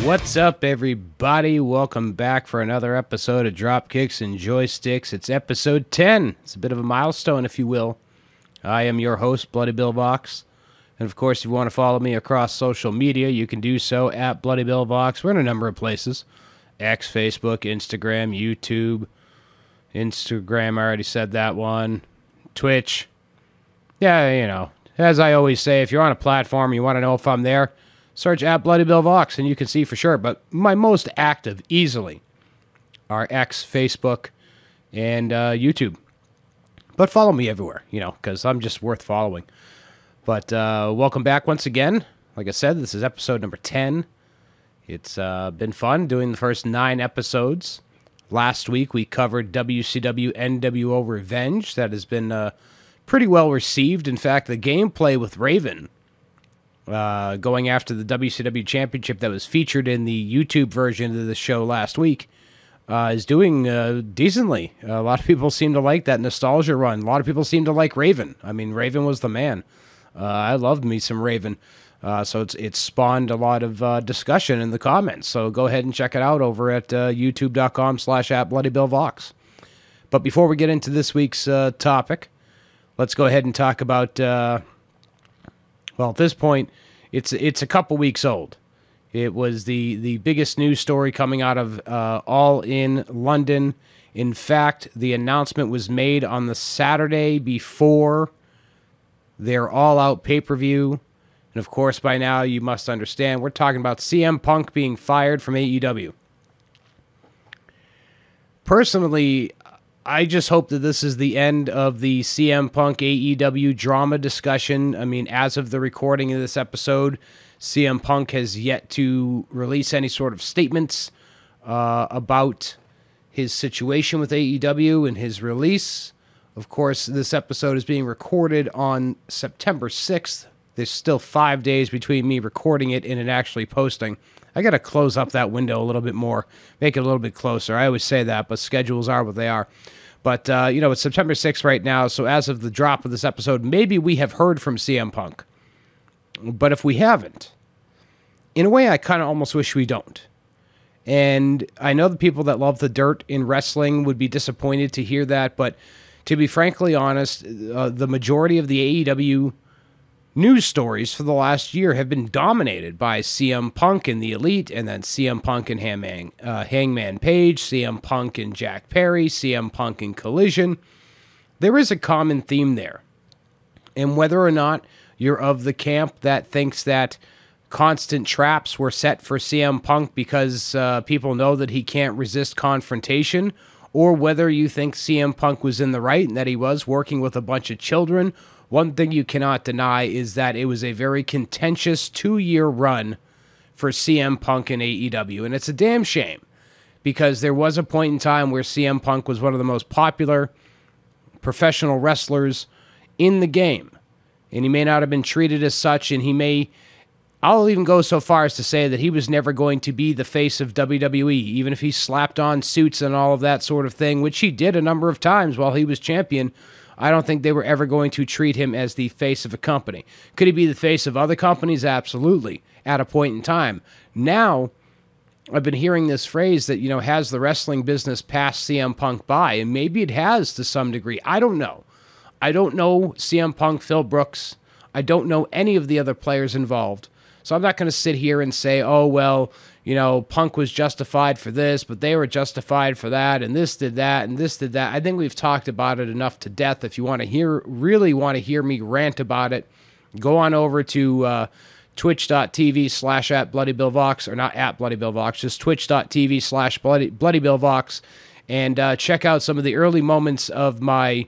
What's up, everybody? Welcome back for another episode of Dropkicks and Joysticks. It's episode 10. It's a bit of a milestone, if you will. I am your host, Bloody Bill Vox. And, of course, if you want to follow me across social media, you can do so at Bloody Bill Vox. We're in a number of places. X, Facebook, Instagram, YouTube. Instagram, I already said that one. Twitch. Yeah, you know, as I always say, if you're on a platform and you want to know if I'm there, search at Bloody Bill Vox, and you can see for sure. But my most active, easily, are X, Facebook, and YouTube. But follow me everywhere, you know, because I'm just worth following. But welcome back once again. Like I said, this is episode number 10. It's been fun doing the first 9 episodes. Last week, we covered WCW NWO Revenge. That has been pretty well received. In fact, the gameplay with Raven going after the WCW Championship that was featured in the YouTube version of the show last week is doing decently. A lot of people seem to like that nostalgia run. A lot of people seem to like Raven. I mean, Raven was the man. I loved me some Raven. So it's spawned a lot of discussion in the comments. So go ahead and check it out over at youtube.com/@BloodyBillVox. But before we get into this week's topic, let's go ahead and talk about... well, at this point, it's a couple weeks old. It was the biggest news story coming out of All In London. In fact, the announcement was made on the Saturday before their all-out pay-per-view. And, of course, by now you must understand, we're talking about CM Punk being fired from AEW. Personally, I just hope that this is the end of the CM Punk AEW drama discussion. I mean, as of the recording of this episode, CM Punk has yet to release any sort of statements about his situation with AEW and his release. Of course, this episode is being recorded on September 6th. There's still 5 days between me recording it and it actually posting. I got to close up that window a little bit more, make it a little bit closer. I always say that, but schedules are what they are. But, you know, it's September 6th right now, so as of the drop of this episode, maybe we have heard from CM Punk. But if we haven't, in a way, I kind of almost wish we don't. And I know the people that love the dirt in wrestling would be disappointed to hear that, but to be frankly honest, the majority of the AEW news stories for the last year have been dominated by CM Punk and the Elite, and then CM Punk and Hangman Page, CM Punk and Jack Perry, CM Punk and Collision. There is a common theme there. And whether or not you're of the camp that thinks that constant traps were set for CM Punk because people know that he can't resist confrontation, or whether you think CM Punk was in the right and that he was working with a bunch of children, one thing you cannot deny is that it was a very contentious 2-year run for CM Punk and AEW. And it's a damn shame because there was a point in time where CM Punk was one of the most popular professional wrestlers in the game. And he may not have been treated as such, and I'll even go so far as to say that he was never going to be the face of WWE, even if he slapped on suits and all of that sort of thing, which he did a number of times while he was champion. I don't think they were ever going to treat him as the face of a company. Could he be the face of other companies? Absolutely, at a point in time. Now, I've been hearing this phrase that, you know, has the wrestling business passed CM Punk by? And maybe it has to some degree. I don't know. I don't know CM Punk, Phil Brooks. I don't know any of the other players involved. So I'm not going to sit here and say, oh, well, you know, Punk was justified for this, but they were justified for that, and this did that, and this did that. I think we've talked about it enough to death. If you really want to hear me rant about it, go on over to twitch.tv/@BloodyBillVox, or not at BloodyBillVox, just twitch.tv/BloodyBillVox, and check out some of the early moments of my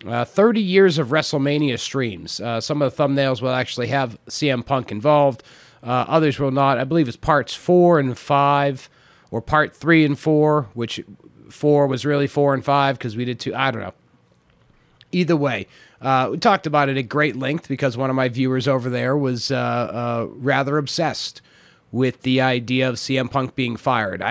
30 years of WrestleMania streams. Some of the thumbnails will actually have CM Punk involved. Others will not. I believe it's parts 4 and 5, or part 3 and 4, which 4 was really 4 and 5 because we did 2. I don't know. Either way, we talked about it at great length because one of my viewers over there was rather obsessed with the idea of CM Punk being fired.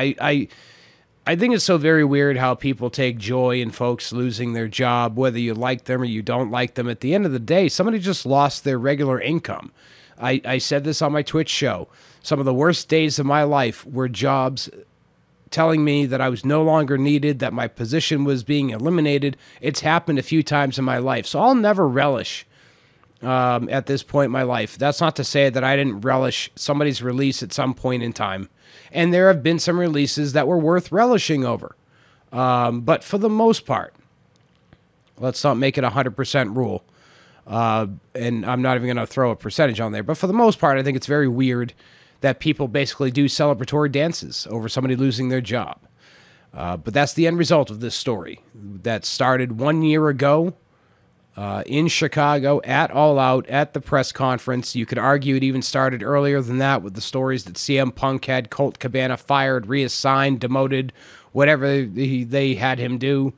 I think it's so very weird how people take joy in folks losing their job, whether you like them or you don't like them. At the end of the day, somebody just lost their regular income. I said this on my Twitch show. Some of the worst days of my life were jobs telling me that I was no longer needed, that my position was being eliminated. It's happened a few times in my life. So I'll never relish at this point in my life. That's not to say that I didn't relish somebody's release at some point in time. And there have been some releases that were worth relishing over. But for the most part, let's not make it a 100% rule. And I'm not even going to throw a percentage on there. But for the most part, I think it's very weird that people basically do celebratory dances over somebody losing their job. But that's the end result of this story that started 1 year ago in Chicago at All Out at the press conference. You could argue it even started earlier than that with the stories that CM Punk had Colt Cabana fired, reassigned, demoted, whatever they had him do.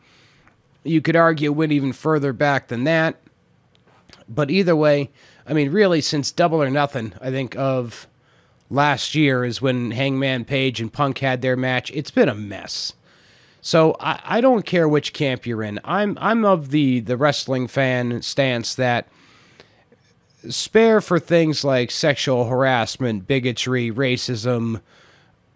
You could argue it went even further back than that. But either way, I mean, really, since Double or Nothing, I think of last year is when Hangman Page and Punk had their match. It's been a mess. So I don't care which camp you're in. I'm of the wrestling fan stance that spare for things like sexual harassment, bigotry, racism,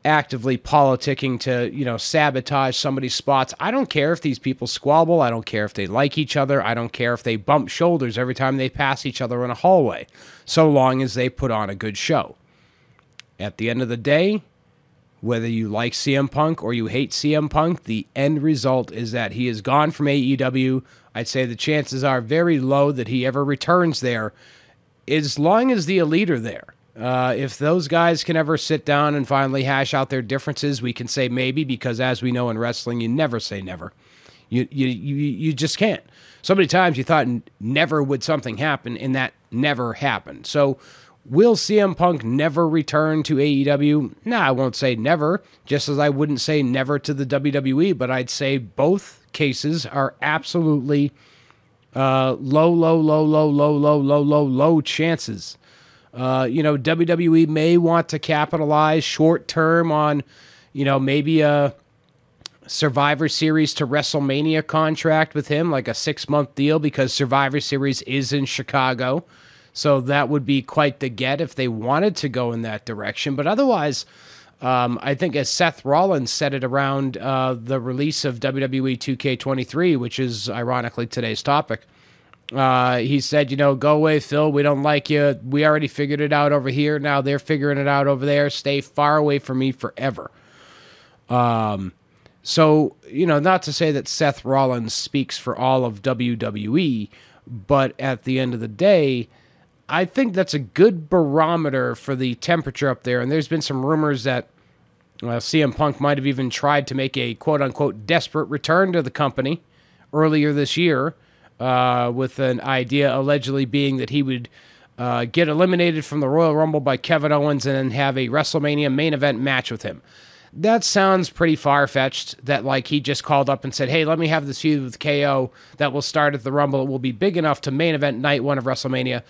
actively politicking to, sabotage somebody's spots. I don't care if these people squabble. I don't care if they like each other. I don't care if they bump shoulders every time they pass each other in a hallway, so long as they put on a good show. At the end of the day, whether you like CM Punk or you hate CM Punk, the end result is that he is gone from AEW. I'd say the chances are very low that he ever returns there, as long as the Elite are there. If those guys can ever sit down and finally hash out their differences, we can say maybe, because as we know in wrestling, you never say never. You just can't. So many times you thought never would something happen, and that never happened. So will CM Punk never return to AEW? No, I won't say never, just as I wouldn't say never to the WWE, but I'd say both cases are absolutely low chances. WWE may want to capitalize short term on, maybe a Survivor Series to WrestleMania contract with him, like a 6-month deal, because Survivor Series is in Chicago. So that would be quite the get if they wanted to go in that direction. But otherwise, I think as Seth Rollins said it around the release of WWE 2K23, which is ironically today's topic, he said, go away, Phil. We don't like you. We already figured it out over here. Now they're figuring it out over there. Stay far away from me forever. So, not to say that Seth Rollins speaks for all of WWE, but at the end of the day, I think that's a good barometer for the temperature up there. And there's been some rumors that CM Punk might have even tried to make a quote-unquote desperate return to the company earlier this year, with an idea allegedly being that he would get eliminated from the Royal Rumble by Kevin Owens and then have a WrestleMania main event match with him. That sounds pretty far-fetched, that like he just called up and said, hey, let me have this feud with KO that will start at the Rumble. It will be big enough to main event night one of WrestleMania.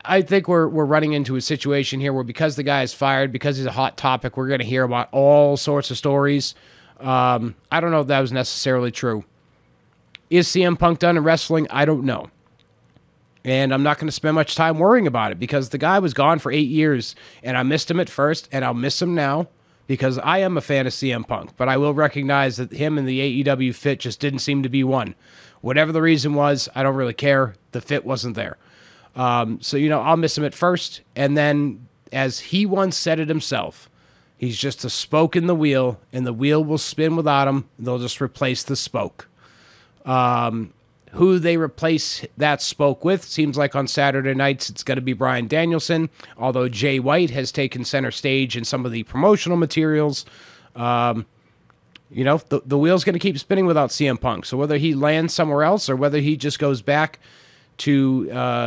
I think we're running into a situation here where because the guy is fired, because he's a hot topic, we're going to hear about all sorts of stories. I don't know if that was necessarily true. Is CM Punk done in wrestling? I don't know. And I'm not going to spend much time worrying about it, because the guy was gone for 8 years, and I missed him at first, and I'll miss him now, because I am a fan of CM Punk. But I will recognize that him and the AEW fit just didn't seem to be one. Whatever the reason was, I don't really care. The fit wasn't there. So, I'll miss him at first. And then, as he once said it himself, he's just a spoke in the wheel, and the wheel will spin without him. They'll just replace the spoke. Who they replace that spoke with, seems like on Saturday nights it's going to be Bryan Danielson, although Jay White has taken center stage in some of the promotional materials. The wheel's going to keep spinning without CM Punk. So whether he lands somewhere else or whether he just goes back to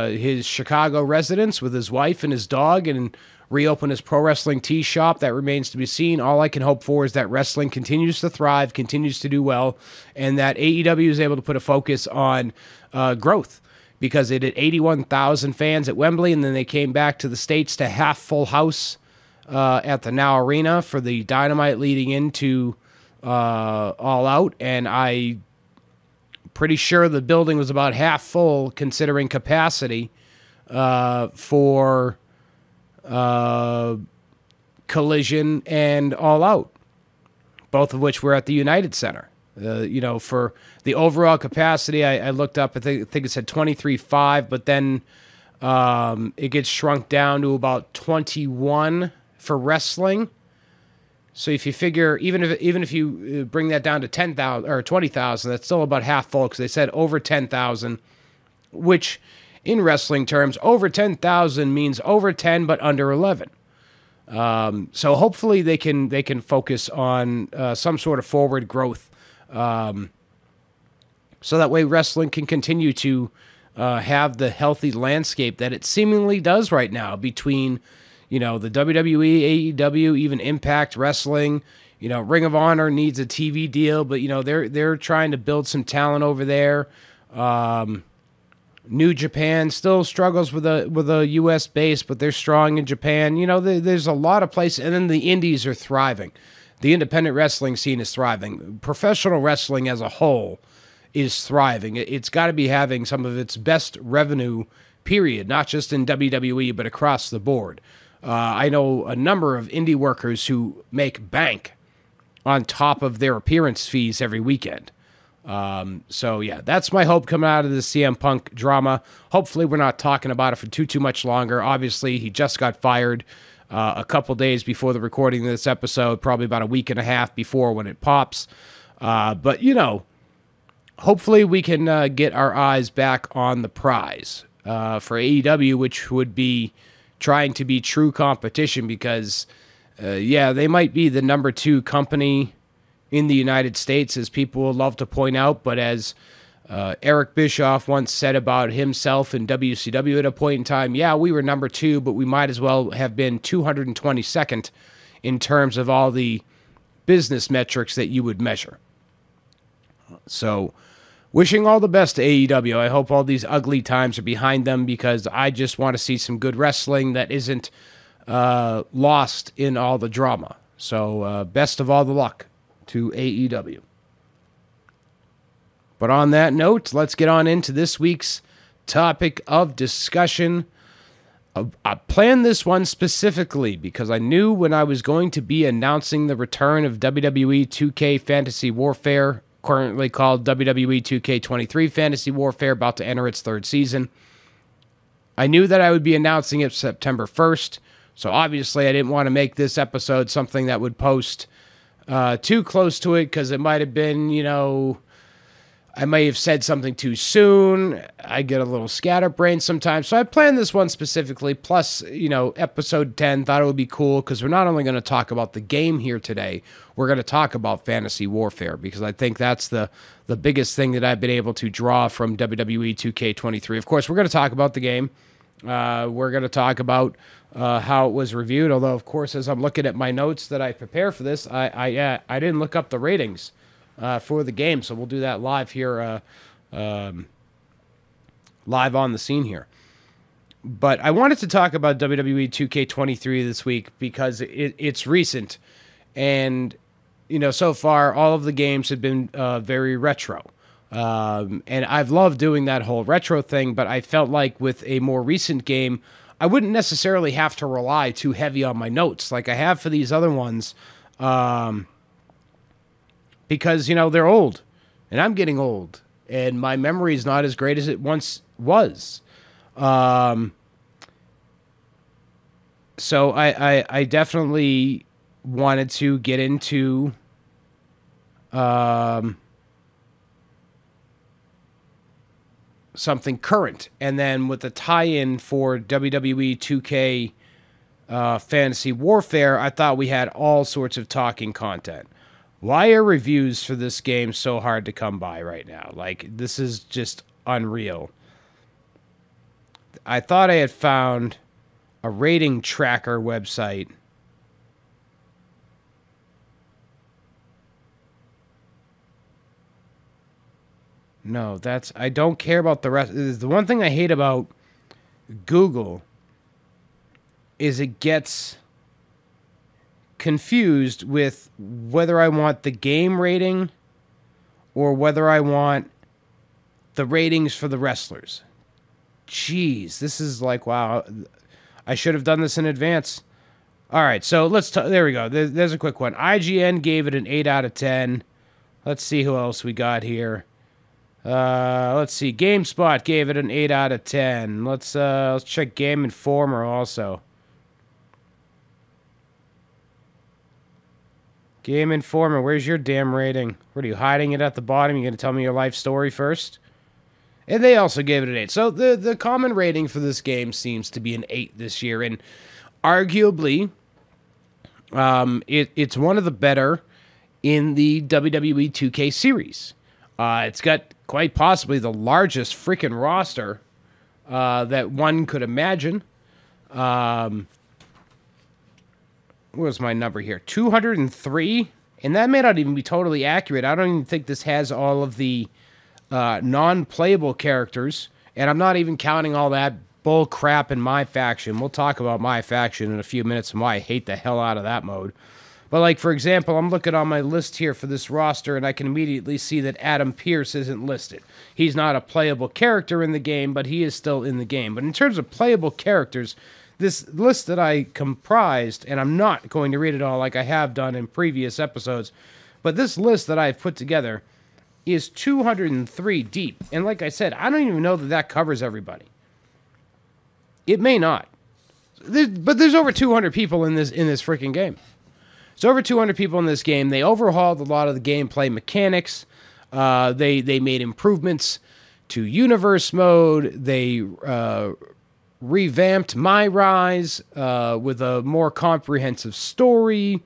his Chicago residence with his wife and his dog and reopen his pro wrestling tee shop, that remains to be seen. All I can hope for is that wrestling continues to thrive, continues to do well, and that AEW is able to put a focus on growth, because it had 81,000 fans at Wembley, and then they came back to the States to half full house at the Now Arena for the Dynamite leading into All Out, and I'm pretty sure the building was about half full considering capacity for Collision, and All Out, both of which were at the United Center. For the overall capacity, I looked up, I think it said 23.5, but then it gets shrunk down to about 21 for wrestling. So if you figure, even if you bring that down to 10,000 or 20,000, that's still about half full, because they said over 10,000, which in wrestling terms, over 10,000 means over 10 but under 11. So hopefully they can focus on some sort of forward growth, so that way wrestling can continue to have the healthy landscape that it seemingly does right now between, the WWE, AEW, even Impact Wrestling. Ring of Honor needs a TV deal, but they're trying to build some talent over there. New Japan still struggles with a U.S. base, but they're strong in Japan. There's a lot of places, and then the indies are thriving. The independent wrestling scene is thriving. Professional wrestling as a whole is thriving. It's got to be having some of its best revenue, period, not just in WWE, but across the board. I know a number of indie workers who make bank on top of their appearance fees every weekend. So yeah, that's my hope coming out of the CM Punk drama. Hopefully we're not talking about it for too much longer. Obviously, he just got fired a couple days before the recording of this episode, probably about a week and a half before when it pops. But hopefully we can get our eyes back on the prize for AEW, which would be trying to be true competition, because they might be the number 2 company in the United States, as people will love to point out, but as Eric Bischoff once said about himself in WCW at a point in time, we were number 2, but we might as well have been 222nd in terms of all the business metrics that you would measure. So, wishing all the best to AEW. I hope all these ugly times are behind them, because I just want to see some good wrestling that isn't lost in all the drama. So, best of all the luck to AEW. But on that note, let's get on into this week's topic of discussion. I planned this one specifically because I knew when I was going to be announcing the return of WWE 2K Fantasy Warfare, currently called WWE 2K23 Fantasy Warfare, about to enter its 3rd season. I knew that I would be announcing it September 1st, so obviously I didn't want to make this episode something that would post too close to it, because it might have been, I may have said something too soon. I get a little scatterbrained sometimes. So I planned this one specifically. Plus, episode 10, thought it would be cool, because we're not only going to talk about the game here today, we're going to talk about Fantasy Warfare, because I think that's the biggest thing that I've been able to draw from WWE 2K23. Of course, we're going to talk about the game. We're going to talk about how it was reviewed, although, of course, as I'm looking at my notes that I prepare for this, I didn't look up the ratings for the game, so we'll do that live here, live on the scene here. But I wanted to talk about WWE 2K23 this week because it's recent, and so far all of the games have been very retro. And I've loved doing that whole retro thing, but I felt like with a more recent game, I wouldn't necessarily have to rely too heavy on my notes like I have for these other ones, because, they're old, and I'm getting old, and my memory is not as great as it once was. So I definitely wanted to get into something current, and then with the tie-in for WWE 2K Fantasy Warfare, I thought we had all sorts of talking content. Why are reviews for this game so hard to come by right now? Like, this is just unreal. I thought I had found a rating tracker website. No, I don't care about the rest. The one thing I hate about Google is it gets confused with whether I want the game rating or whether I want the ratings for the wrestlers. Jeez, this is like, wow. I should have done this in advance. All right, so there we go. There's a quick one. IGN gave it an 8 out of 10. Let's see who else we got here. Let's see. GameSpot gave it an 8 out of 10. Let's check Game Informer also. Game Informer, where's your damn rating? What are you hiding it at the bottom? You going to tell me your life story first? And they also gave it an 8. So the common rating for this game seems to be an 8 this year, and arguably, it's one of the better in the WWE 2K series. It's got quite possibly the largest freaking roster that one could imagine. Where's my number here? 203, and that may not even be totally accurate. I don't even think this has all of the non-playable characters, and I'm not even counting all that bull crap in my faction. We'll talk about my faction in a few minutes and why I hate the hell out of that mode. But like, for example, I'm looking on my list here for this roster, and I can immediately see that Adam Pearce isn't listed. He's not a playable character in the game, but he is still in the game. But in terms of playable characters, this list that I comprised, and I'm not going to read it all like I have done in previous episodes, but this list that I've put together is 203 deep. And like I said, I don't even know that that covers everybody. It may not. But there's over 200 people in this freaking game. There's over 200 people in this game. They overhauled a lot of the gameplay mechanics. They made improvements to universe mode. They revamped My Rise with a more comprehensive story.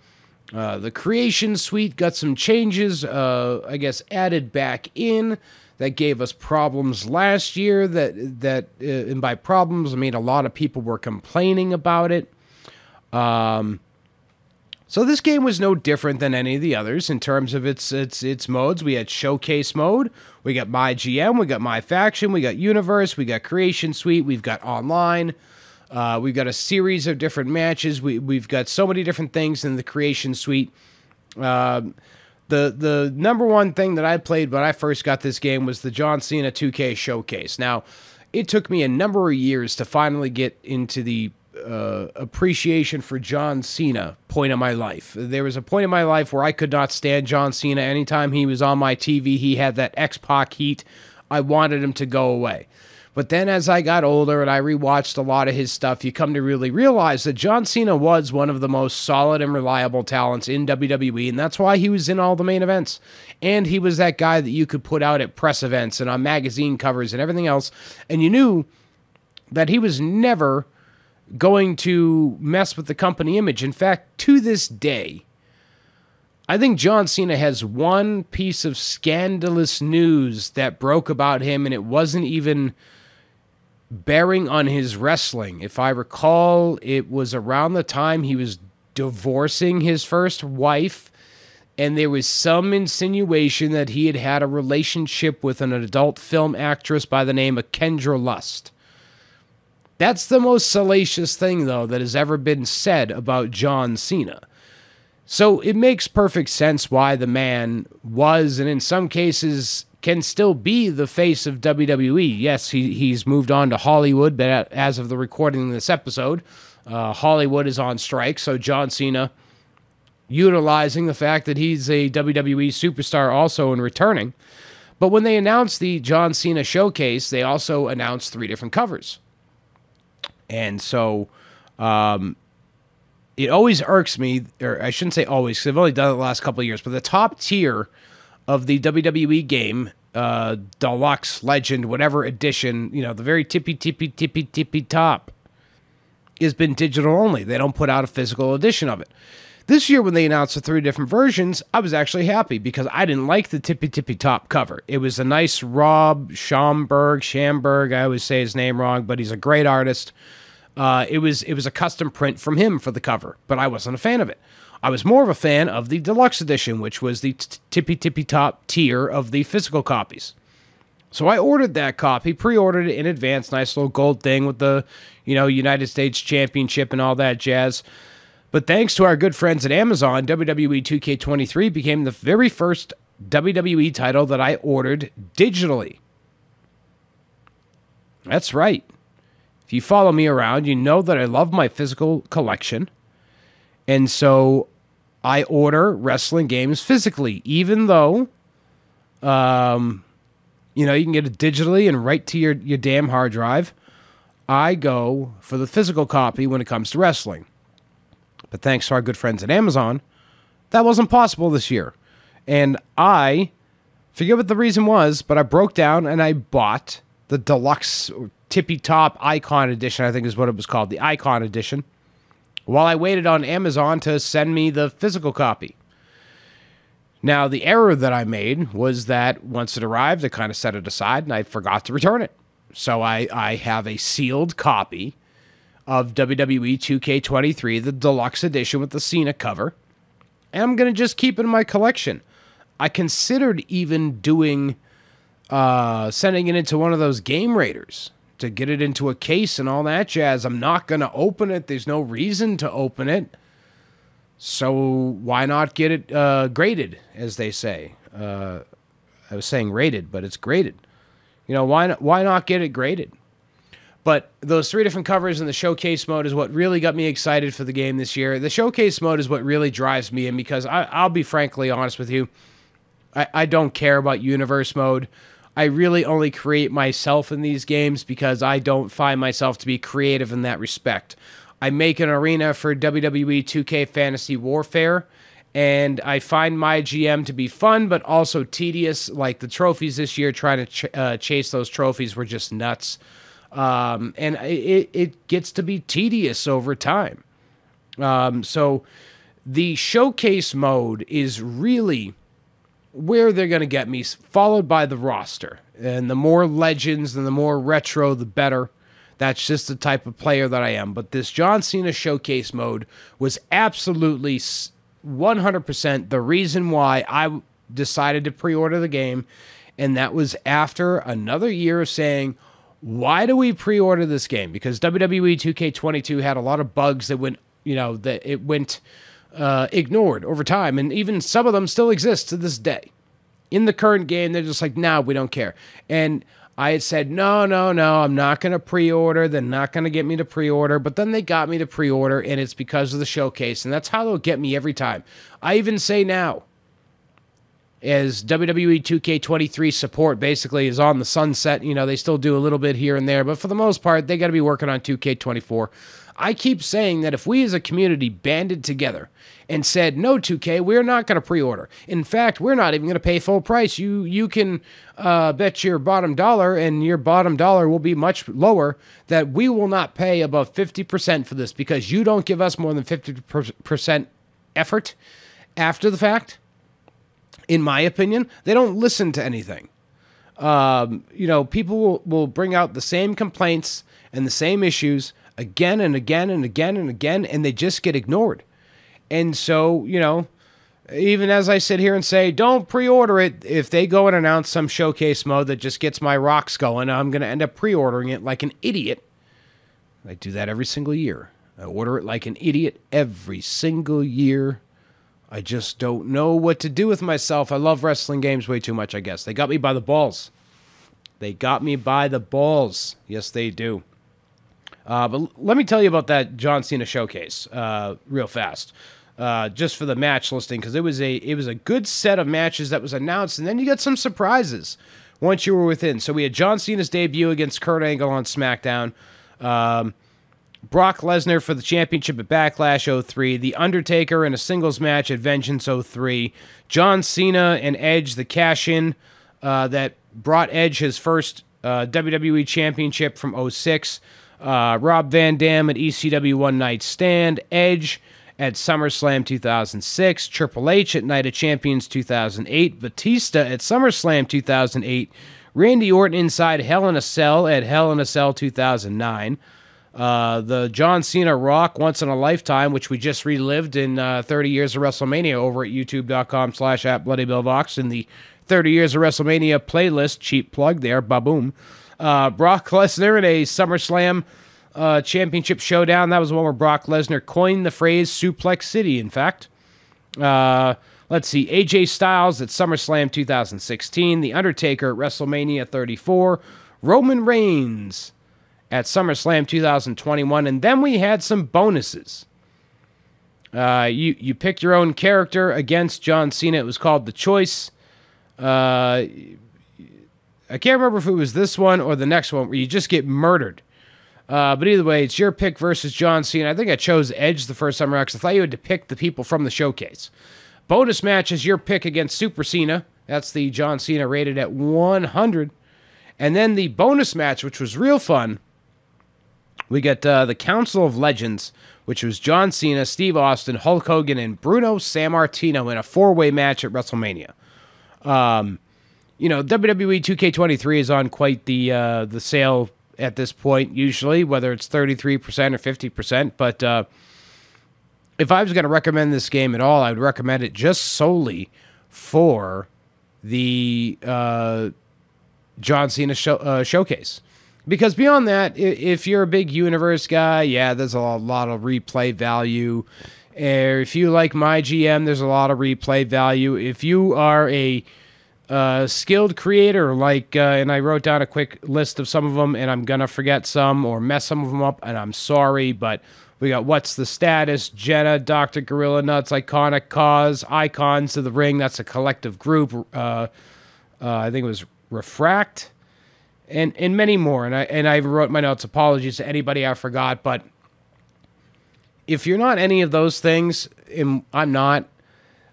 The creation suite got some changes, I guess, added back in that gave us problems last year. And by problems, I mean a lot of people were complaining about it. So this game was no different than any of the others in terms of its modes. We had Showcase mode, we got My GM, we got My Faction, we got Universe, we got Creation Suite, we've got Online, we've got a series of different matches. We've got so many different things in the Creation Suite. The number one thing that I played when I first got this game was the John Cena 2K Showcase. Now, it took me a number of years to finally get into the appreciation for John Cena point in my life. There was a point in my life where I could not stand John Cena. Anytime he was on my TV, he had that X-Pac heat. I wanted him to go away. But then as I got older and I rewatched a lot of his stuff, you come to really realize that John Cena was one of the most solid and reliable talents in WWE, and that's why he was in all the main events. And he was that guy that you could put out at press events and on magazine covers and everything else, and you knew that he was never going to mess with the company image. In fact, to this day, I think John Cena has one piece of scandalous news that broke about him, and it wasn't even bearing on his wrestling. If I recall, it was around the time he was divorcing his first wife, and there was some insinuation that he had had a relationship with an adult film actress by the name of Kendra Lust. That's the most salacious thing, though, that has ever been said about John Cena. So it makes perfect sense why the man was, and in some cases can still be, the face of WWE. Yes, he's moved on to Hollywood, but as of the recording of this episode, Hollywood is on strike, so John Cena, utilizing the fact that he's a WWE superstar also and returning. But when they announced the John Cena Showcase, they also announced 3 different covers. And so it always irks me, or I shouldn't say always, because I've only done it the last couple of years, but the top tier of the WWE game, Deluxe, Legend, whatever edition, the very tippy top, has been digital only. They don't put out a physical edition of it. This year, when they announced the 3 different versions, I was actually happy because I didn't like the tippy top cover. It was a nice Rob Schamberg, I always say his name wrong, but he's a great artist. It was a custom print from him for the cover, but I wasn't a fan of it. I was more of a fan of the deluxe edition, which was the tippy top tier of the physical copies. So I ordered that copy, pre-ordered it in advance, nice little gold thing with the, United States Championship and all that jazz. But thanks to our good friends at Amazon, WWE 2K23 became the very first WWE title that I ordered digitally. That's right. if you follow me around, you know that I love my physical collection. And so I order wrestling games physically, even though, you can get it digitally and right to your damn hard drive. I go for the physical copy when it comes to wrestling. But thanks to our good friends at Amazon, that wasn't possible this year. And I forget what the reason was, but I broke down and I bought the deluxe tippy top icon edition, I think is what it was called, the icon edition, while I waited on Amazon to send me the physical copy. Now, the error that I made was that once it arrived, I kind of set it aside and I forgot to return it. So I have a sealed copy of WWE 2K23, the deluxe edition with the Cena cover, and I'm going to just keep it in my collection. I considered even doing, sending it into one of those game raiders to get it into a case and all that jazz. I'm not going to open it. There's no reason to open it. So why not get it graded, as they say? I was saying rated, but it's graded. Why not get it graded? But those 3 different covers in the showcase mode is what really got me excited for the game this year. The showcase mode is what really drives me in because I'll be frankly honest with you. I don't care about universe mode. I really only create myself in these games because I don't find myself to be creative in that respect. I make an arena for WWE 2K Fantasy Warfare, and I find my GM to be fun, but also tedious. Like the trophies this year, trying to chase those trophies were just nuts. And it gets to be tedious over time. So the showcase mode is really where they're going to get me, followed by the roster. And the more legends and the more retro, the better. That's just the type of player that I am. But this John Cena showcase mode was absolutely 100% the reason why I decided to pre-order the game. And that was after another year of saying, why do we pre-order this game? Because WWE 2K22 had a lot of bugs that went, ignored over time. And even some of them still exist to this day. In the current game, they're just like, no, we don't care. And I had said, no, I'm not going to pre-order. They're not going to get me to pre-order. But then they got me to pre-order, and it's because of the showcase. And that's how they'll get me every time. I even say now, as WWE 2K23 support basically is on the sunset, they still do a little bit here and there. But for the most part, they got to be working on 2K24. I keep saying that if we as a community banded together and said, no, 2K, we're not going to pre-order. In fact, we're not even going to pay full price. You can bet your bottom dollar, and your bottom dollar will be much lower, that we will not pay above 50% for this because you don't give us more than 50% effort after the fact. In my opinion, they don't listen to anything. People will bring out the same complaints and the same issues again and again and again and again, and they just get ignored. And so, even as I sit here and say, don't pre-order it, if they go and announce some showcase mode that just gets my rocks going, I'm going to end up pre-ordering it like an idiot. I do that every single year. I order it like an idiot every single year. I just don't know what to do with myself. I love wrestling games way too much, I guess. They got me by the balls. They got me by the balls. Yes, they do. But let me tell you about that John Cena showcase real fast. Just for the match listing, because it was a good set of matches that was announced, and then you got some surprises once you were within. So we had John Cena's debut against Kurt Angle on SmackDown. Brock Lesnar for the championship at Backlash 03. The Undertaker in a singles match at Vengeance 03. John Cena and Edge, the cash-in that brought Edge his first WWE championship from 06. Rob Van Dam at ECW One Night Stand. Edge at SummerSlam 2006. Triple H at Night of Champions 2008. Batista at SummerSlam 2008. Randy Orton inside Hell in a Cell at Hell in a Cell 2009. The John Cena Rock Once in a Lifetime, which we just relived in 30 Years of WrestleMania over at youtube.com/@BloodyBillVox in the 30 Years of WrestleMania playlist. Cheap plug there, baboom. Brock Lesnar in a SummerSlam championship showdown. That was the one where Brock Lesnar coined the phrase Suplex City, in fact. Let's see. AJ Styles at SummerSlam 2016. The Undertaker at WrestleMania 34. Roman Reigns at SummerSlam 2021. And then we had some bonuses. You pick your own character against John Cena. It was called The Choice. I can't remember if it was this one or the next one where you just get murdered. But either way, it's your pick versus John Cena. I think I chose Edge the first time around because I thought you had to pick the people from the showcase. Bonus match is your pick against Super Cena. That's the John Cena rated at 100. And then the bonus match, which was real fun, we got the Council of Legends, which was John Cena, Steve Austin, Hulk Hogan, and Bruno Sammartino in a four-way match at WrestleMania. WWE 2K23 is on quite the sale at this point, usually, whether it's 33% or 50%. But if I was going to recommend this game at all, I would recommend it just solely for the John Cena showcase. Because beyond that, if you're a big universe guy, yeah, there's a lot of replay value. If you like my GM, there's a lot of replay value. If you are a skilled creator, and I wrote down a quick list of some of them, and I'm going to forget some or mess some of them up, and I'm sorry, but we got What's the Status, Jenna, Dr. Gorilla Nuts, Iconic Cause, Icons of the Ring, that's a collective group. I think it was Refract, and many more. And I wrote my notes. Apologies to anybody I forgot, but if you're not any of those things, and I'm not,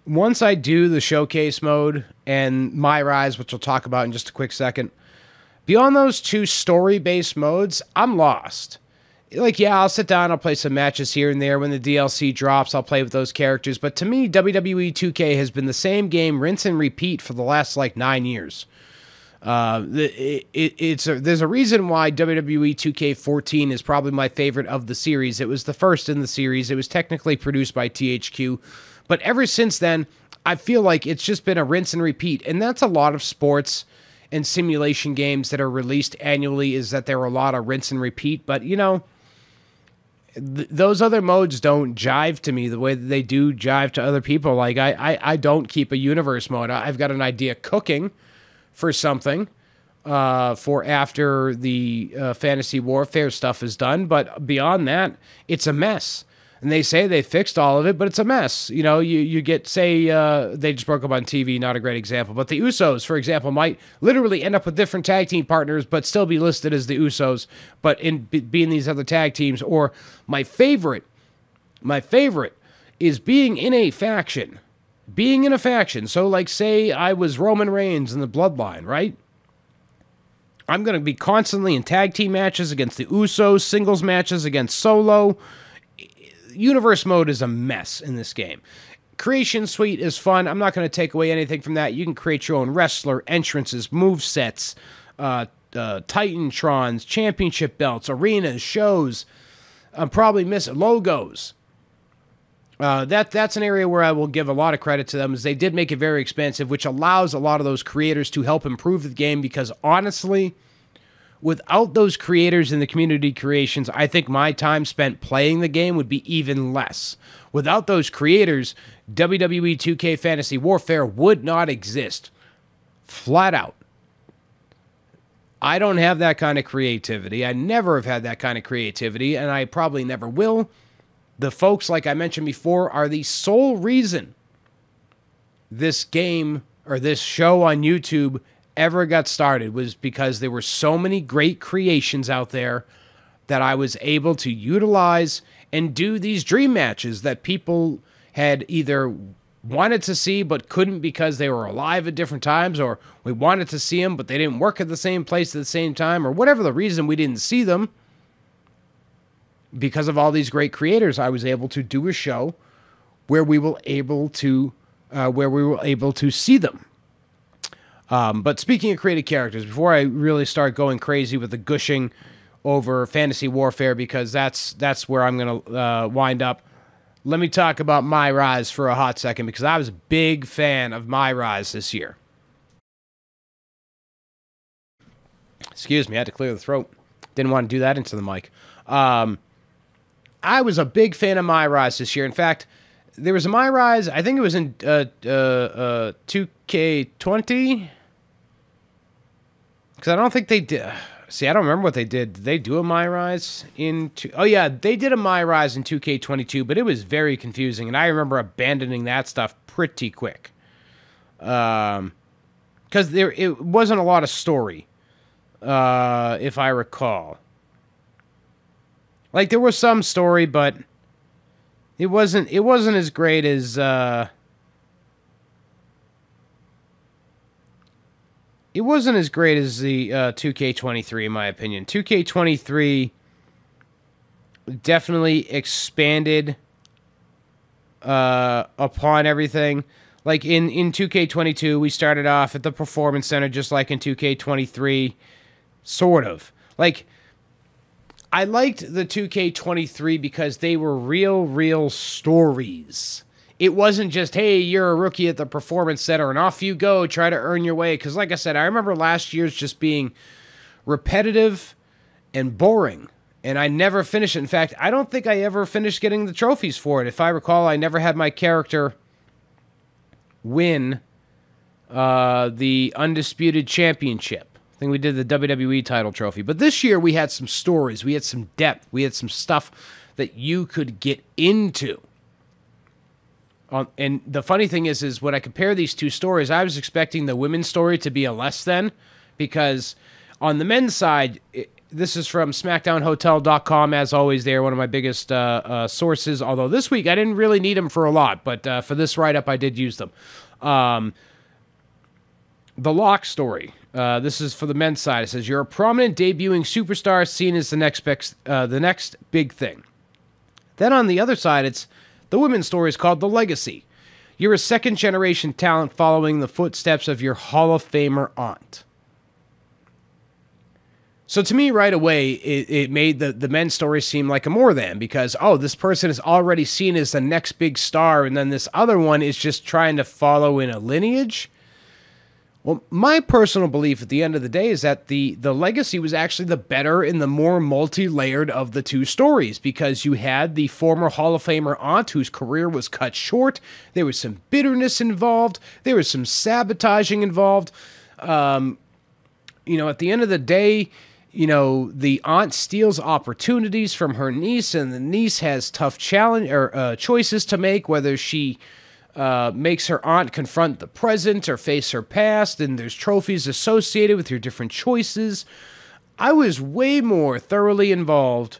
once I do the showcase mode and My Rise, which we'll talk about in just a quick second, beyond those two story-based modes, I'm lost. I'll sit down, I'll play some matches here and there. When the DLC drops, I'll play with those characters. But to me, WWE 2K has been the same game, rinse and repeat, for the last 9 years. There's a reason why WWE 2K14 is probably my favorite of the series. It was the first in the series. It was technically produced by THQ. But ever since then, I feel like it's just been a rinse and repeat. And that's a lot of sports and simulation games that are released annually, is that there are a lot of rinse and repeat. But, those other modes don't jive to me the way that they do jive to other people. I don't keep a universe mode. I've got an idea cooking for something for after the fantasy warfare stuff is done. But beyond that, it's a mess. And they say they fixed all of it, but it's a mess. You get, say, they just broke up on TV, not a great example. But the Usos, for example, might literally end up with different tag team partners, but still be listed as the Usos, but being these other tag teams. Or my favorite is being in a faction. So, say I was Roman Reigns in the Bloodline, right? I'm going to be constantly in tag team matches against the Usos, singles matches against Solo. Universe mode is a mess in this game. Creation Suite is fun. I'm not going to take away anything from that. You can create your own wrestler, entrances, movesets, Titantrons, championship belts, arenas, shows. I'm probably missing logos. That's an area where I will give a lot of credit to them, as they did make it very expensive, which allows a lot of those creators to help improve the game, because honestly, without those creators in the community creations, I think my time spent playing the game would be even less. Without those creators, WWE 2K Fantasy Warfare would not exist. Flat out. I don't have that kind of creativity. I never have had that kind of creativity, and I probably never will. The folks, like I mentioned before, are the sole reason this game or this show on YouTube ever got started, was because there were so many great creations out there that I was able to utilize and do these dream matches that people had either wanted to see but couldn't because they were alive at different times, or we wanted to see them but they didn't work at the same place at the same time, or whatever the reason we didn't see them. Because of all these great creators, I was able to do a show where we were able to see them. But speaking of creative characters, before I really start going crazy with the gushing over Fantasy Warfare, because that's where I'm going to wind up, let me talk about My Rise for a hot second, because I was a big fan of My Rise this year. Excuse me, I had to clear the throat. Didn't want to do that into the mic. I was a big fan of My Rise this year. In fact, there was a My Rise, I think it was in 2K20, because I don't think they did. See, I don't remember what they did. Did they do a My Rise in... Oh, yeah, they did a My Rise in 2K22, but it was very confusing, and I remember abandoning that stuff pretty quick. Because it wasn't a lot of story, if I recall. Like, there was some story, but it wasn't as great as... It wasn't as great as the 2K23, in my opinion. 2K23 definitely expanded upon everything. Like in 2K22, we started off at the Performance Center just like in 2K23, sort of. Like, I liked the 2K23 because they were real stories. It wasn't just, hey, you're a rookie at the Performance Center and off you go, try to earn your way. Because like I said, I remember last year's just being repetitive and boring. And I never finished it. In fact, I don't think I ever finished getting the trophies for it. If I recall, I never had my character win the Undisputed Championship. I think we did the WWE title trophy. But this year we had some stories. We had some depth. We had some stuff that you could get into. And the funny thing is when I compare these two stories, I was expecting the women's story to be a less than, because on the men's side, this is from SmackDownHotel.com, as always. They're one of my biggest sources, although this week I didn't really need them for a lot, but for this write-up I did use them. The Lock story. This is for the men's side. It says, you're a prominent debuting superstar seen as the next big thing. Then on the other side, it's the women's story is called The Legacy. You're a second-generation talent following the footsteps of your Hall of Famer aunt. So to me, right away, it made the men's story seem like a more than, because, oh, this person is already seen as the next big star, and then this other one is just trying to follow in a lineage. Well, my personal belief at the end of the day is that the Legacy was actually the better and the more multi-layered of the two stories, because you had the former Hall of Famer aunt whose career was cut short. There was some bitterness involved. There was some sabotaging involved. At the end of the day, the aunt steals opportunities from her niece, and the niece has tough choices to make, whether she makes her aunt confront the present or face her past, and there's trophies associated with your different choices. I was way more thoroughly involved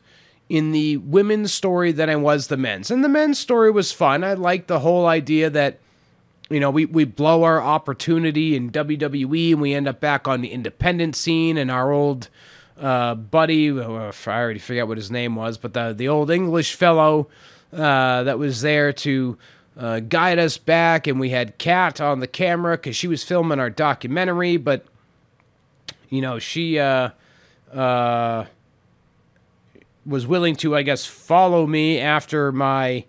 in the women's story than I was the men's. And the men's story was fun. I liked the whole idea that, we blow our opportunity in WWE and we end up back on the independent scene, and our old buddy, I already forget what his name was, but the old English fellow that was there to guide us back, and we had Kat on the camera because she was filming our documentary, but she was willing to, I guess, follow me after my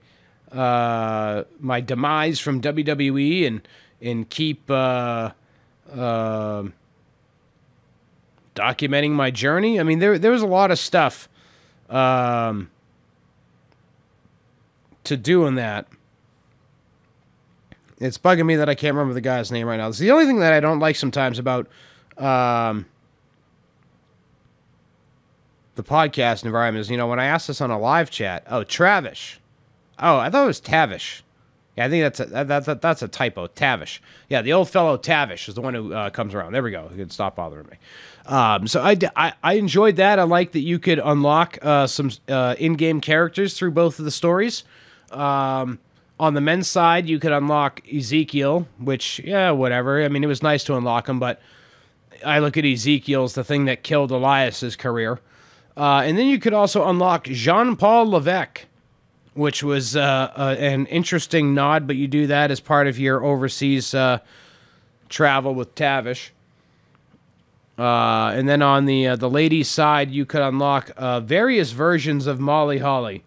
demise from WWE and keep documenting my journey. I mean, there was a lot of stuff to do in that. It's bugging me that I can't remember the guy's name right now. It's the only thing that I don't like sometimes about the podcast environment is, when I asked this on a live chat, Travish. Oh, I thought it was Tavish. Yeah, I think that's a typo. Tavish. Yeah, the old fellow Tavish is the one who comes around. There we go. You can stop bothering me. So I enjoyed that. I like that you could unlock some in-game characters through both of the stories. On the men's side, you could unlock Ezekiel, which, yeah, whatever. I mean, it was nice to unlock him, but I look at Ezekiel as the thing that killed Elias's career. And then you could also unlock Jean-Paul Levesque, which was an interesting nod, but you do that as part of your overseas travel with Tavish. And then on the ladies' side, you could unlock various versions of Molly Holly.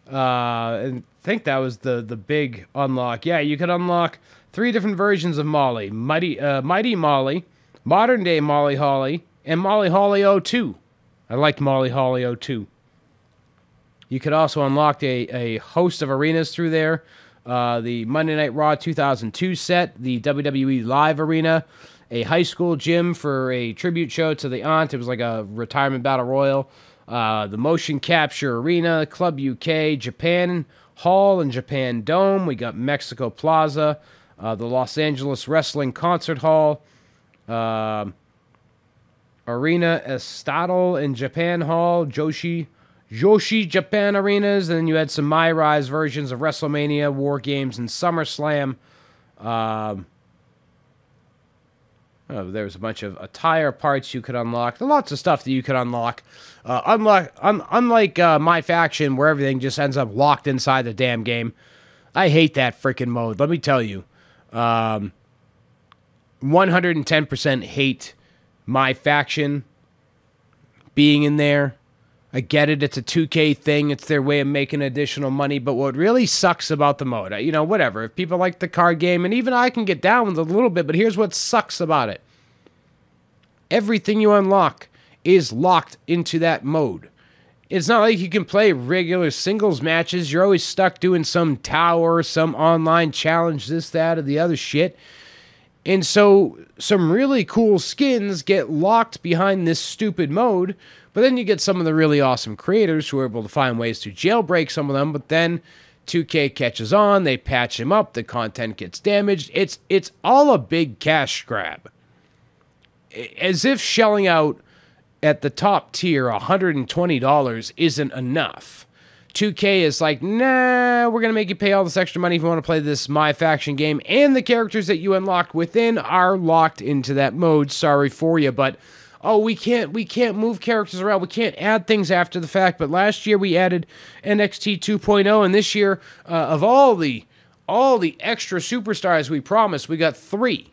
And I think that was the big unlock. Yeah, you could unlock 3 different versions of Molly. Mighty Molly, Modern Day Molly Holly, and Molly Holly 02. I liked Molly Holly 02. You could also unlock a host of arenas through there. The Monday Night Raw 2002 set, the WWE Live Arena, a high school gym for a tribute show to the aunt. It was like a retirement battle royal. The motion capture arena, Club UK, Japan Hall and Japan Dome. We got Mexico Plaza, the Los Angeles Wrestling Concert Hall, Arena Estadal in Japan Hall, Joshi Japan Arenas, and then you had some My-Rise versions of WrestleMania, War Games, and SummerSlam. There was a bunch of attire parts you could unlock. Lots of stuff that you could unlock. Unlike My Faction, where everything just ends up locked inside the damn game. I hate that freaking mode. Let me tell you. 110% hate My Faction being in there. I get it. It's a 2K thing. It's their way of making additional money. But what really sucks about the mode, whatever. If people like the card game, and even I can get down with it a little bit, but here's what sucks about it. Everything you unlock is locked into that mode. It's not like you can play regular singles matches. You're always stuck doing some tower, some online challenge, this, that, or the other shit. And so some really cool skins get locked behind this stupid mode. But then you get some of the really awesome creators who are able to find ways to jailbreak some of them. But then 2K catches on, they patch them up, the content gets damaged. It's all a big cash grab. As if shelling out at the top tier $120 isn't enough. 2K is like, nah, we're going to make you pay all this extra money if you want to play this My Faction game. And the characters that you unlock within are locked into that mode. Sorry for you, but... oh, we can't move characters around. We can't add things after the fact. But last year we added NXT 2.0, and this year, of all the extra superstars we promised, we got 3.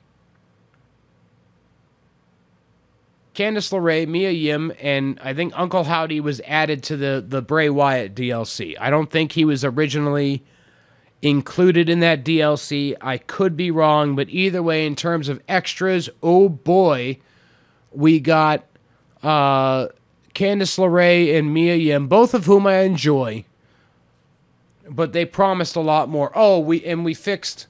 Candice LeRae, Mia Yim, and I think Uncle Howdy was added to the Bray Wyatt DLC. I don't think he was originally included in that DLC. I could be wrong, but either way, in terms of extras, oh boy... we got Candice LeRae and Mia Yim, both of whom I enjoy. But they promised a lot more. Oh, we fixed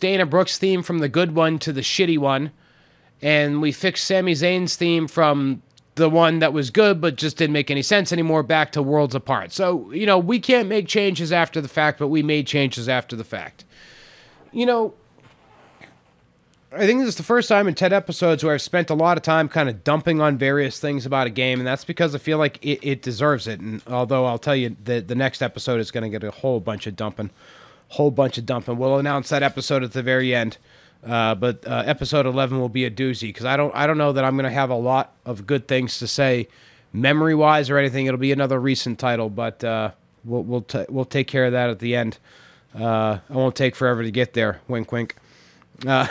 Dana Brooks' theme from the good one to the shitty one. And we fixed Sami Zayn's theme from the one that was good but just didn't make any sense anymore back to Worlds Apart. So, we can't make changes after the fact, but we made changes after the fact. I think this is the first time in 10 episodes where I've spent a lot of time kind of dumping on various things about a game, and that's because I feel like it deserves it. And although I'll tell you that the next episode is going to get a whole bunch of dumping. We'll announce that episode at the very end. But episode 11 will be a doozy because I don't know that I'm going to have a lot of good things to say memory-wise or anything. It'll be another recent title, but we'll take care of that at the end. I won't take forever to get there. Wink, wink. But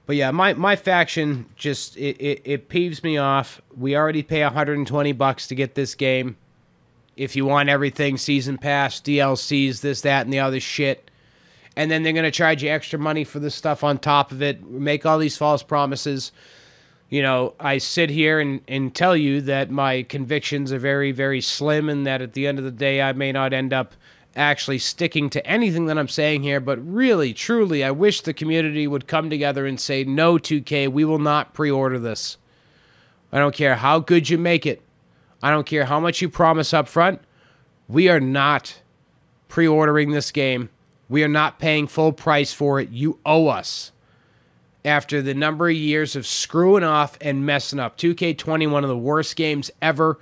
yeah, my faction just it peeves me off. We already pay $120 to get this game. If you want everything, season pass, DLCs, this, that, and the other shit, and then they're gonna charge you extra money for this stuff on top of it. Make all these false promises. I sit here and tell you that my convictions are very, very slim, and that at the end of the day, I may not end up actually sticking to anything that I'm saying here, but really, truly, I wish the community would come together and say, no, 2K, we will not pre-order this. I don't care how good you make it. I don't care how much you promise up front. We are not pre-ordering this game. We are not paying full price for it. You owe us. After the number of years of screwing off and messing up. 2K20, one of the worst games ever.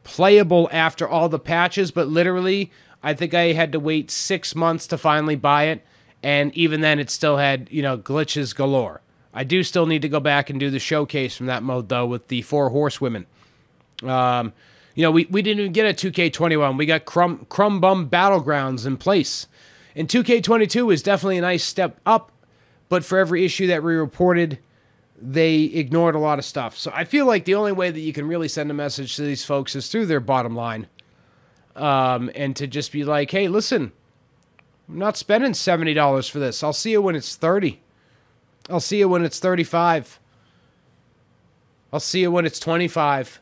Playable after all the patches, but literally, I think I had to wait 6 months to finally buy it, and even then it still had, glitches galore. I do still need to go back and do the showcase from that mode, though, with the 4 horsewomen. We didn't even get a 2K21. We got Crumb Bum Battlegrounds in place. And 2K22 is definitely a nice step up, but for every issue that we reported, they ignored a lot of stuff. So I feel like the only way that you can really send a message to these folks is through their bottom line. And to just be like, hey, listen, I'm not spending $70 for this. I'll see you when it's 30. I'll see you when it's 35. I'll see you when it's 25.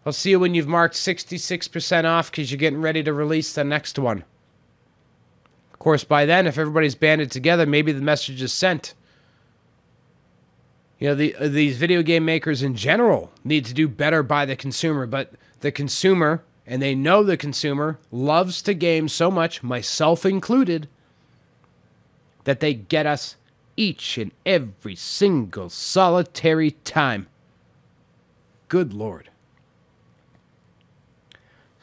I'll see you when you've marked 66% off because you're getting ready to release the next one. course, by then, if everybody's banded together, maybe the message is sent. You know, these video game makers in general need to do better by the consumer, but the consumer, and they know the consumer, loves to game so much, myself included, that they get us each and every single solitary time. Good Lord.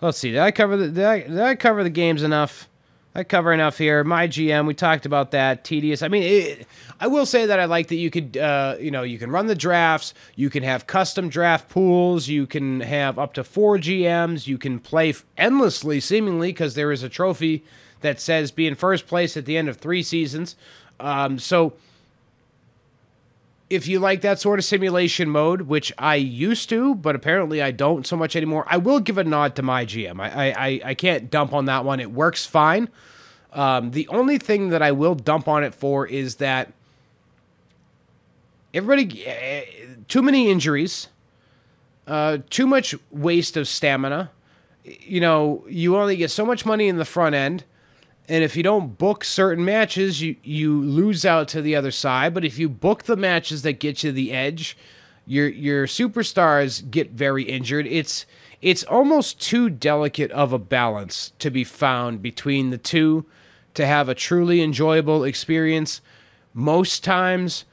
Let's see. Did I cover the games enough? I cover enough here. My GM, we talked about that. Tedious. I mean, I will say that I like that you could, you can run the drafts. You can have custom draft pools. You can have up to 4 GMs. You can play endlessly, seemingly, because there is a trophy that says be in first place at the end of 3 seasons. So if you like that sort of simulation mode, which I used to, but apparently I don't so much anymore, I will give a nod to my GM. I can't dump on that one. It works fine. The only thing that I will dump on it for is that too many injuries, too much waste of stamina. You know, you only get so much money in the front end. And if you don't book certain matches, you lose out to the other side. But if you book the matches that get you the edge, your superstars get very injured. It's almost too delicate of a balance to be found between the two to have a truly enjoyable experience. Most times,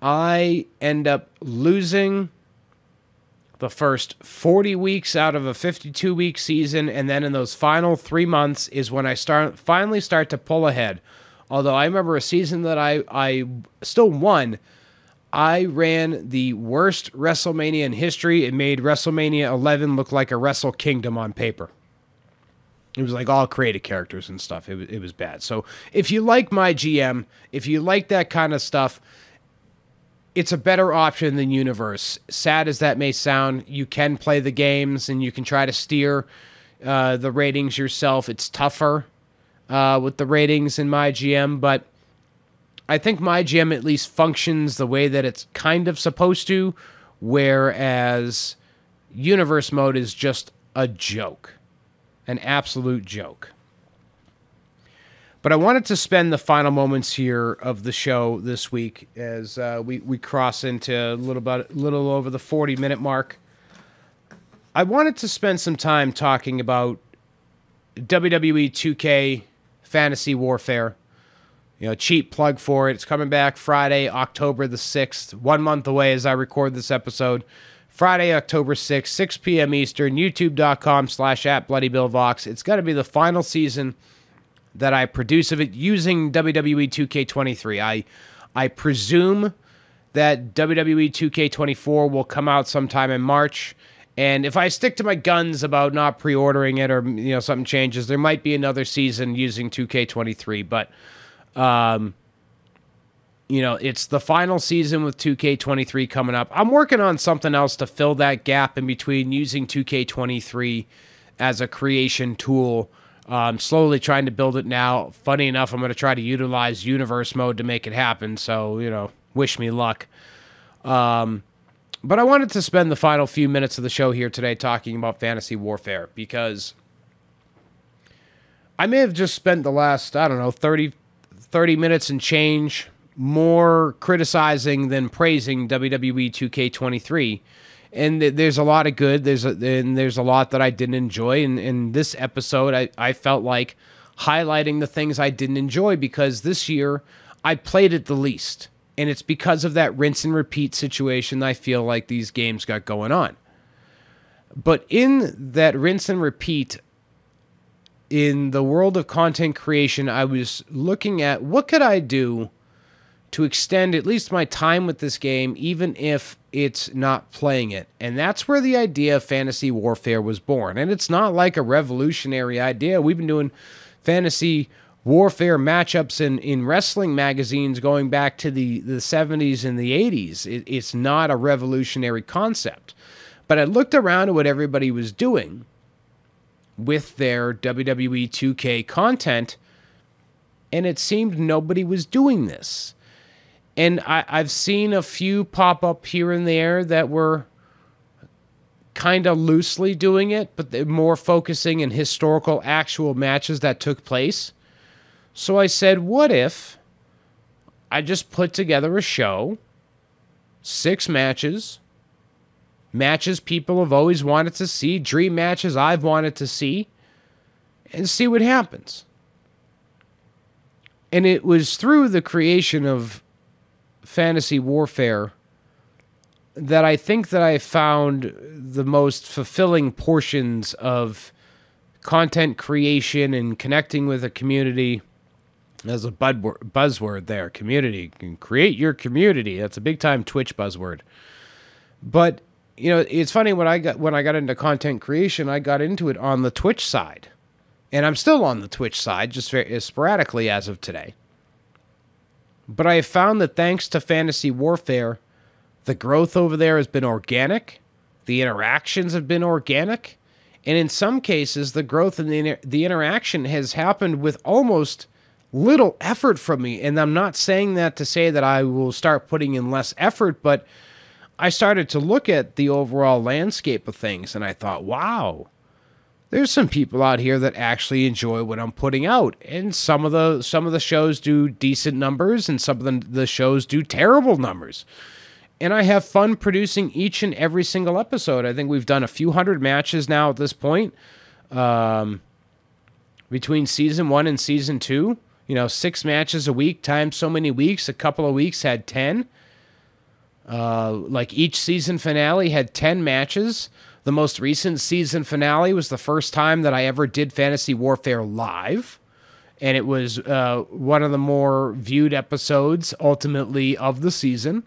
I end up losing the first 40 weeks out of a 52-week season, and then in those final 3 months is when I finally start to pull ahead. Although I remember a season that I still won. I ran the worst WrestleMania in history. It made WrestleMania 11 look like a Wrestle Kingdom on paper. It was like all created characters and stuff. It was bad. So if you like my GM, if you like that kind of stuff, it's a better option than Universe. Sad as that may sound, you can play the games and you can try to steer the ratings yourself. It's tougher with the ratings in my GM, but I think my GM at least functions the way that it's kind of supposed to, whereas Universe mode is just a joke, an absolute joke. But I wanted to spend the final moments here of the show this week as we cross into a little over the 40-minute mark. I wanted to spend some time talking about WWE 2K Fantasy Warfare. You know, cheap plug for it. It's coming back Friday, October the 6th, 1 month away as I record this episode. Friday, October 6th, 6 p.m. Eastern, youtube.com/@BloodyBillVox. It's got to be the final season that I produce of it using WWE 2K23. I presume that WWE 2K24 will come out sometime in March, and if I stick to my guns about not pre-ordering it or something changes, there might be another season using 2K23, but it's the final season with 2K23 coming up. I'm working on something else to fill that gap in between using 2K23 as a creation tool. Slowly trying to build it now. Funny enough, I'm going to try to utilize Universe mode to make it happen, so, wish me luck. But I wanted to spend the final few minutes of the show here today talking about Fantasy Warfare, because I may have just spent the last, 30 minutes and change more criticizing than praising WWE 2K23. And there's a lot of good. There's a lot that I didn't enjoy. And in this episode, I felt like highlighting the things I didn't enjoy, because this year I played it the least. And it's because of that rinse and repeat situation I feel like these games got going on. But in that rinse and repeat, in the world of content creation, I was looking at what could I do to extend at least my time with this game, even if it's not playing it. And that's where the idea of Fantasy Warfare was born. And it's not like a revolutionary idea. We've been doing Fantasy Warfare matchups in wrestling magazines going back to the 70s and the 80s. It's not a revolutionary concept. But I looked around at what everybody was doing with their WWE 2K content, and it seemed nobody was doing this. And I've seen a few pop up here and there that were kind of loosely doing it, but they're more focusing in historical, actual matches that took place. So I said, what if I just put together a show, 6 matches, matches people have always wanted to see, dream matches I've wanted to see, and see what happens. And it was through the creation of Fantasy Warfare that I think that I found the most fulfilling portions of content creation and connecting with a community. There's a buzzword there, community. You can create your community. That's a big time Twitch buzzword. But you know, it's funny, when I got into content creation, I got into it on the Twitch side. And I'm still on the Twitch side, just very sporadically as of today. But I have found that thanks to Fantasy Warfare, the growth over there has been organic. The interactions have been organic. And in some cases, the growth in the interaction has happened with almost little effort from me. And I'm not saying that to say that I will start putting in less effort, but I started to look at the overall landscape of things, and I thought, wow, there's some people out here that actually enjoy what I'm putting out. And some of the shows do decent numbers, and some of the shows do terrible numbers. And I have fun producing each and every single episode. I think we've done a few hundred matches now at this point, between season 1 and season 2. 6 matches a week times so many weeks. A couple of weeks had 10. Like each season finale had 10 matches. The most recent season finale was the first time that I ever did Fantasy Warfare live. And it was one of the more viewed episodes, ultimately, of the season.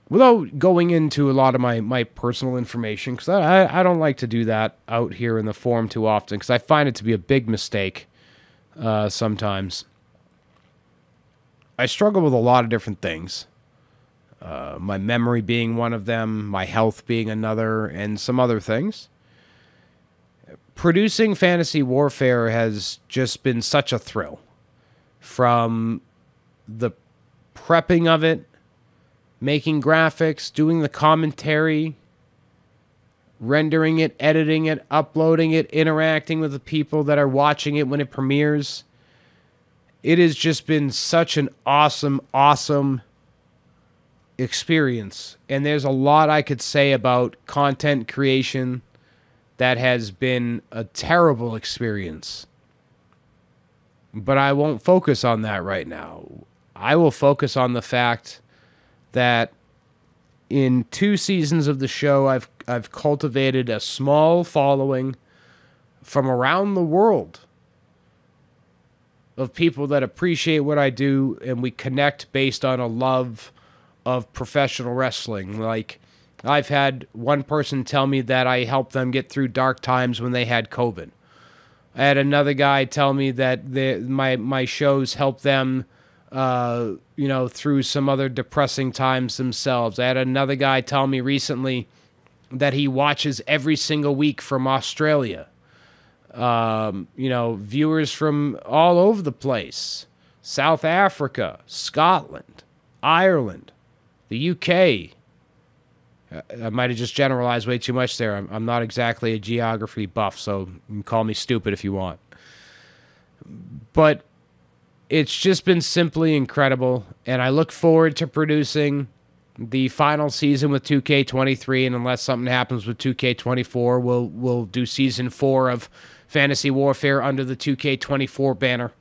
Without going into a lot of my personal information, because I don't like to do that out here in the forum too often, because I find it to be a big mistake sometimes. I struggle with a lot of different things. My memory being one of them, my health being another, and some other things. Producing Fantasy Warfare has just been such a thrill. From the prepping of it, making graphics, doing the commentary, rendering it, editing it, uploading it, interacting with the people that are watching it when it premieres. It has just been such an awesome, awesome experience. And there's a lot I could say about content creation that has been a terrible experience. But I won't focus on that right now. I will focus on the fact that in 2 seasons of the show, I've cultivated a small following from around the world of people that appreciate what I do, and we connect based on a love of professional wrestling. Like, I've had one person tell me that I helped them get through dark times when they had COVID. I had another guy tell me that my shows helped them, through some other depressing times themselves. I had another guy tell me recently that he watches every single week from Australia. Viewers from all over the place. South Africa, Scotland, Ireland, the UK. I might have just generalized way too much there. I'm not exactly a geography buff, so you can call me stupid if you want. But it's just been simply incredible, and I look forward to producing the final season with 2K23, and unless something happens with 2K24, we'll do Season 4 of Fantasy Warfare under the 2K24 banner.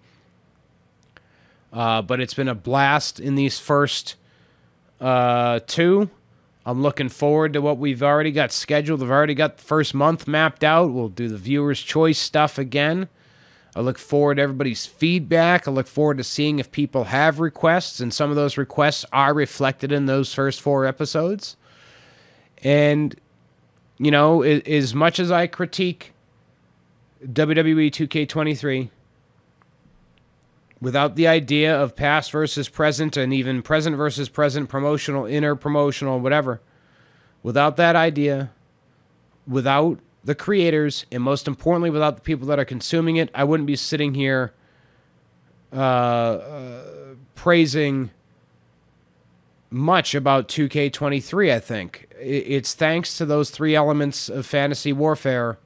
But it's been a blast in these first 2. I'm looking forward to what we've already got scheduled. We've already got the first month mapped out. We'll do the viewer's choice stuff again. I look forward to everybody's feedback. I look forward to seeing if people have requests, and some of those requests are reflected in those first 4 episodes. And, as much as I critique WWE 2K23, without the idea of past versus present, and even present versus present, promotional, inter-promotional, whatever, without that idea, without the creators, and most importantly, without the people that are consuming it, I wouldn't be sitting here praising much about 2K23, I think. It's thanks to those 3 elements of Fantasy Warfare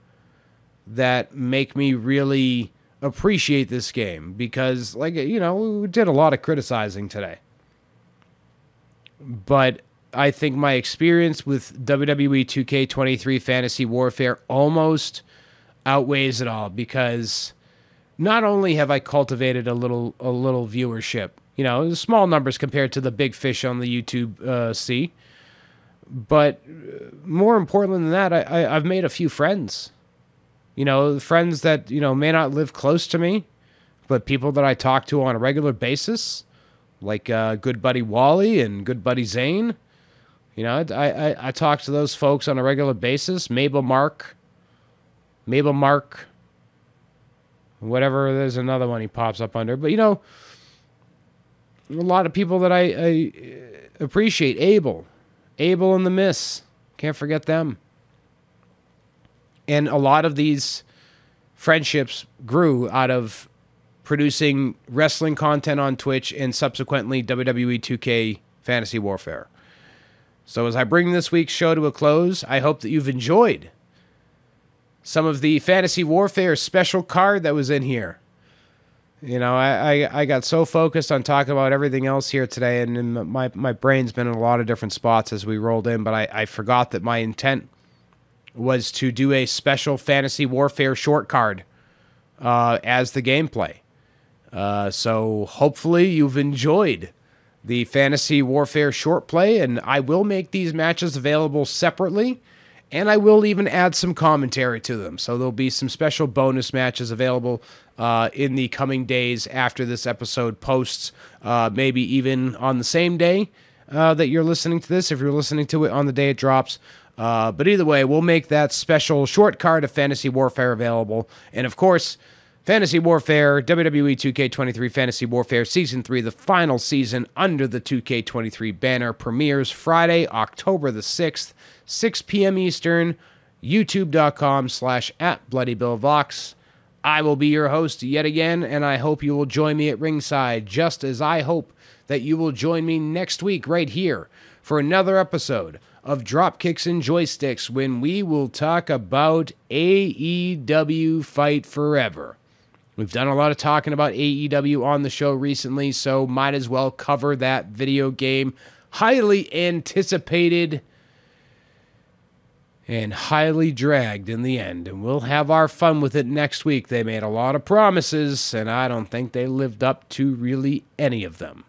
that make me really appreciate this game, because, like, you know, we did a lot of criticizing today. But I think my experience with WWE 2K23 Fantasy Warfare almost outweighs it all, because not only have I cultivated a little viewership, you know, small numbers compared to the big fish on the YouTube sea, but more importantly than that, I've made a few friends. You know, friends that, you know, may not live close to me, but people that I talk to on a regular basis, like good buddy Wally and good buddy Zane. You know, I talk to those folks on a regular basis. Mabel Mark, whatever. There's another one he pops up under. But, you know, a lot of people that I appreciate. Abel and the Miss. Can't forget them. And a lot of these friendships grew out of producing wrestling content on Twitch and subsequently WWE 2K Fantasy Warfare. So as I bring this week's show to a close, I hope that you've enjoyed some of the Fantasy Warfare special card that was in here. You know, I got so focused on talking about everything else here today, and my brain's been in a lot of different spots as we rolled in, but I forgot that my intent was to do a special Fantasy Warfare short card as the gameplay. So hopefully you've enjoyed the Fantasy Warfare short play, and I will make these matches available separately, and I will even add some commentary to them. So there'll be some special bonus matches available in the coming days after this episode posts, maybe even on the same day that you're listening to this, if you're listening to it on the day it drops. But either way, we'll make that special short card of Fantasy Warfare available. And of course, Fantasy Warfare, WWE 2K23 Fantasy Warfare Season 3, the final season under the 2K23 banner, premieres Friday, October the 6th, 6 p.m. Eastern, youtube.com/@BloodyBillVox. I will be your host yet again, and I hope you will join me at ringside, just as I hope that you will join me next week right here for another episode of Dropkicks and Joysticks, when we will talk about AEW Fight Forever. We've done a lot of talking about AEW on the show recently, so might as well cover that video game. Highly anticipated and highly dragged in the end, and we'll have our fun with it next week. They made a lot of promises, and I don't think they lived up to really any of them.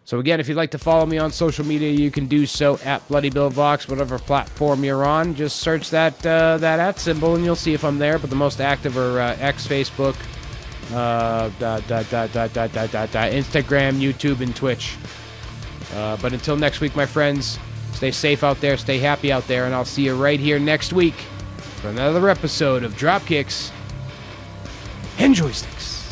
So again, if you'd like to follow me on social media, you can do so at BloodyBillVox, whatever platform you're on. Just search that @ symbol, and you'll see if I'm there. But the most active are X, Facebook, Instagram, YouTube, and Twitch. But until next week, my friends, stay safe out there, stay happy out there, and I'll see you right here next week for another episode of Dropkicks and Joysticks.